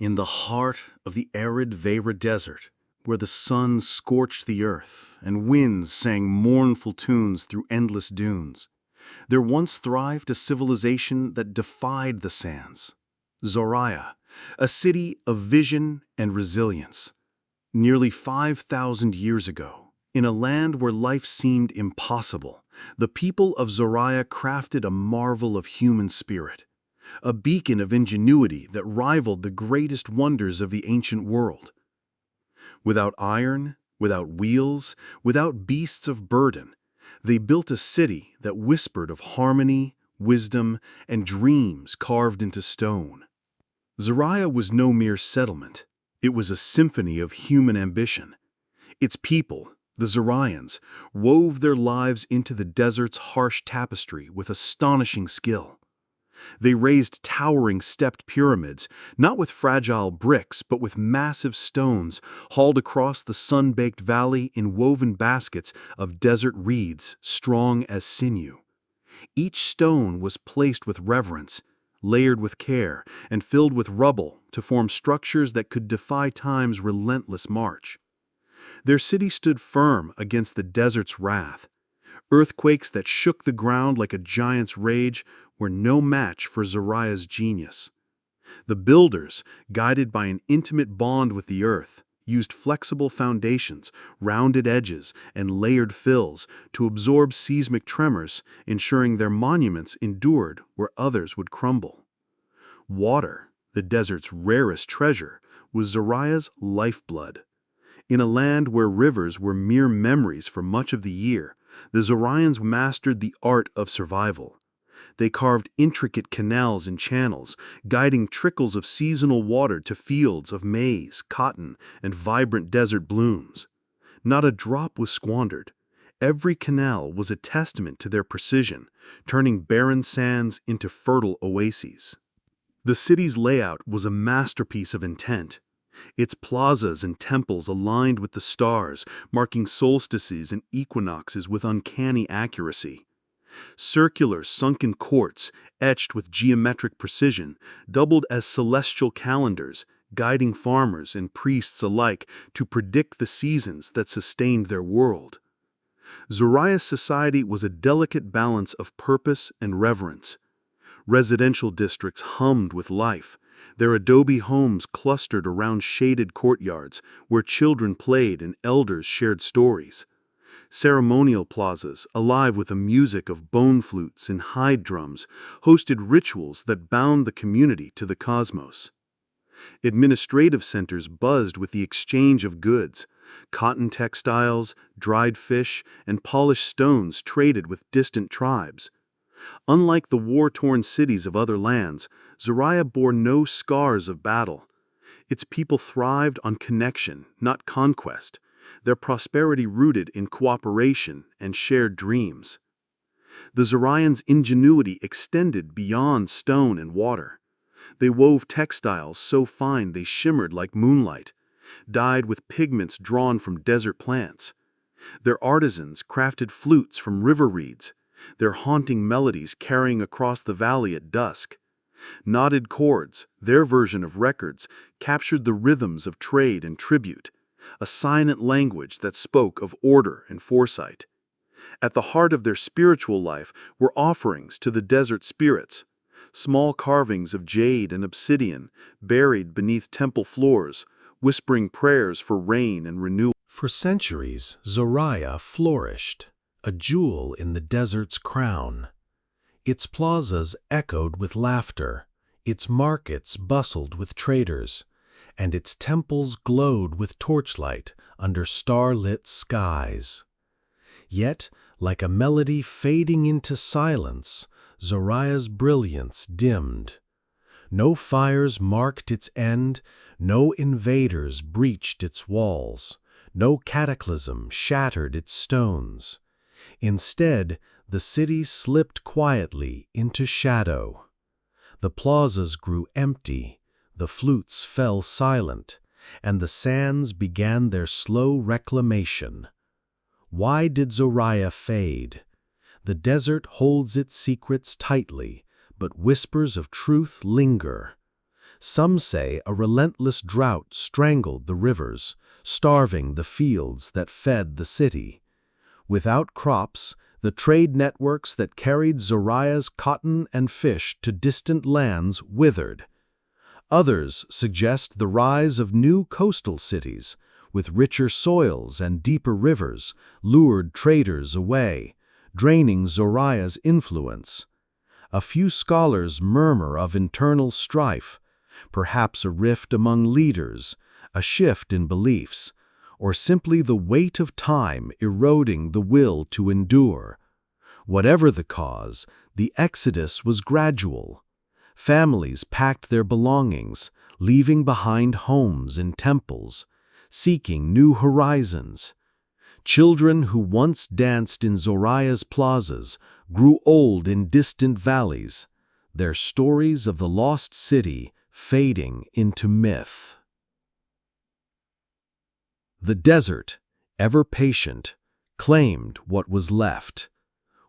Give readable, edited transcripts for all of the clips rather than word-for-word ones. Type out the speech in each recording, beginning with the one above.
In the heart of the arid Veyra Desert, where the sun scorched the earth and winds sang mournful tunes through endless dunes, there once thrived a civilization that defied the sands. Zoraya, a city of vision and resilience. Nearly 5,000 years ago, in a land where life seemed impossible, the people of Zoraya crafted a marvel of human spirit, a beacon of ingenuity that rivaled the greatest wonders of the ancient world. Without iron, without wheels, without beasts of burden, they built a city that whispered of harmony, wisdom, and dreams carved into stone. Zoraya was no mere settlement. It was a symphony of human ambition. Its people, the Zorayans, wove their lives into the desert's harsh tapestry with astonishing skill. They raised towering stepped pyramids, not with fragile bricks, but with massive stones hauled across the sun-baked valley in woven baskets of desert reeds, strong as sinew. Each stone was placed with reverence, layered with care, and filled with rubble to form structures that could defy time's relentless march. Their city stood firm against the desert's wrath. Earthquakes that shook the ground like a giant's rage were no match for Zoraya's genius. The builders, guided by an intimate bond with the earth, used flexible foundations, rounded edges, and layered fills to absorb seismic tremors, ensuring their monuments endured where others would crumble. Water, the desert's rarest treasure, was Zoraya's lifeblood. In a land where rivers were mere memories for much of the year, the Zorayans mastered the art of survival. They carved intricate canals and channels, guiding trickles of seasonal water to fields of maize, cotton, and vibrant desert blooms. Not a drop was squandered. Every canal was a testament to their precision, turning barren sands into fertile oases. The city's layout was a masterpiece of intent. Its plazas and temples aligned with the stars, marking solstices and equinoxes with uncanny accuracy. Circular, sunken courts, etched with geometric precision, doubled as celestial calendars, guiding farmers and priests alike to predict the seasons that sustained their world. Zoraya's society was a delicate balance of purpose and reverence. Residential districts hummed with life, their adobe homes clustered around shaded courtyards where children played and elders shared stories. Ceremonial plazas, alive with the music of bone flutes and hide drums, hosted rituals that bound the community to the cosmos. Administrative centers buzzed with the exchange of goods. Cotton textiles, dried fish, and polished stones traded with distant tribes. Unlike the war-torn cities of other lands, Zoraya bore no scars of battle. Its people thrived on connection, not conquest, their prosperity rooted in cooperation and shared dreams. The Zorayans' ingenuity extended beyond stone and water. They wove textiles so fine they shimmered like moonlight, dyed with pigments drawn from desert plants. Their artisans crafted flutes from river reeds, their haunting melodies carrying across the valley at dusk. Knotted chords, their version of records, captured the rhythms of trade and tribute, a silent language that spoke of order and foresight. At the heart of their spiritual life were offerings to the desert spirits, small carvings of jade and obsidian buried beneath temple floors, whispering prayers for rain and renewal. For centuries, Zoraya flourished, a jewel in the desert's crown. Its plazas echoed with laughter, its markets bustled with traders, and its temples glowed with torchlight under star-lit skies. Yet, like a melody fading into silence, Zoraya's brilliance dimmed. No fires marked its end, no invaders breached its walls, no cataclysm shattered its stones. Instead, the city slipped quietly into shadow. The plazas grew empty, the flutes fell silent, and the sands began their slow reclamation. Why did Zoraya fade? The desert holds its secrets tightly, but whispers of truth linger. Some say a relentless drought strangled the rivers, starving the fields that fed the city. Without crops, the trade networks that carried Zoraya's cotton and fish to distant lands withered. Others suggest the rise of new coastal cities, with richer soils and deeper rivers, lured traders away, draining Zoraya's influence. A few scholars murmur of internal strife, perhaps a rift among leaders, a shift in beliefs, or simply the weight of time eroding the will to endure. Whatever the cause, the exodus was gradual. Families packed their belongings, leaving behind homes and temples, seeking new horizons. Children who once danced in Zoraya's plazas grew old in distant valleys, their stories of the lost city fading into myth. The desert, ever patient, claimed what was left.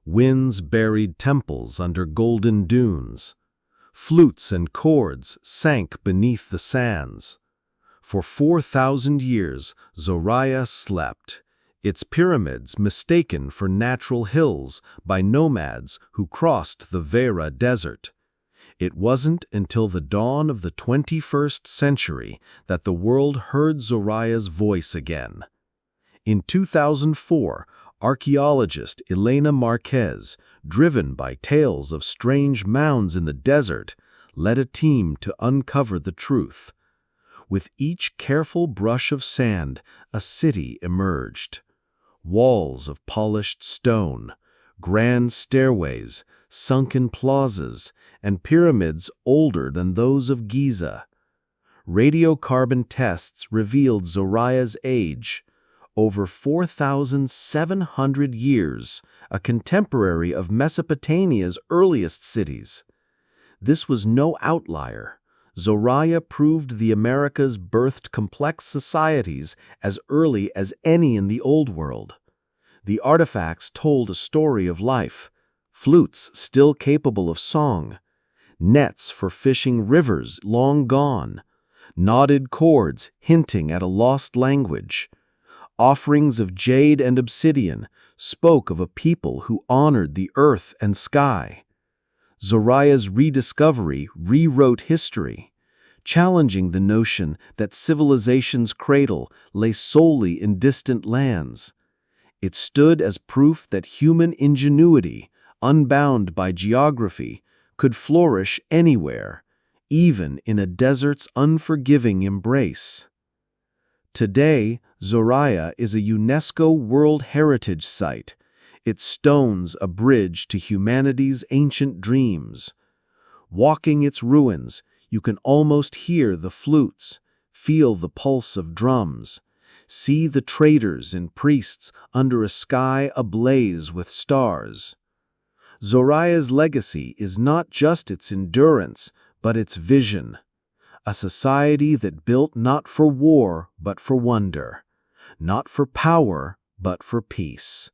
Winds buried temples under golden dunes. Flutes and chords sank beneath the sands. For 4,000 years, Zoraya slept, its pyramids mistaken for natural hills by nomads who crossed the Vera desert. It wasn't until the dawn of the 21st century that the world heard Zoraya's voice again. In 2004, archaeologist Elena Marquez, driven by tales of strange mounds in the desert, led a team to uncover the truth. With each careful brush of sand, a city emerged. Walls of polished stone, grand stairways, sunken plazas, and pyramids older than those of Giza. Radiocarbon tests revealed Zoraya's age, over 4,700 years, a contemporary of Mesopotamia's earliest cities. This was no outlier. Zoraya proved the Americas birthed complex societies as early as any in the Old World. The artifacts told a story of life, flutes still capable of song, nets for fishing rivers long gone, knotted cords hinting at a lost language. Offerings of jade and obsidian spoke of a people who honored the earth and sky. Zoraya's rediscovery rewrote history, challenging the notion that civilization's cradle lay solely in distant lands. It stood as proof that human ingenuity, unbound by geography, could flourish anywhere, even in a desert's unforgiving embrace. Today, Zoraya is a UNESCO World Heritage Site, its stones a bridge to humanity's ancient dreams. Walking its ruins, you can almost hear the flutes, feel the pulse of drums, see the traders and priests under a sky ablaze with stars. Zoraya's legacy is not just its endurance, but its vision. A society that built not for war, but for wonder, not for power, but for peace.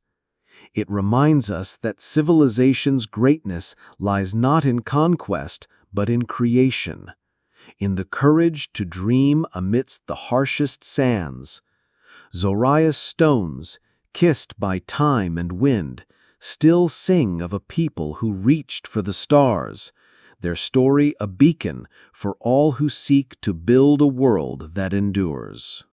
It reminds us that civilization's greatness lies not in conquest, but in creation, in the courage to dream amidst the harshest sands. Zoraya's stones, kissed by time and wind, still sing of a people who reached for the stars, their story a beacon for all who seek to build a world that endures.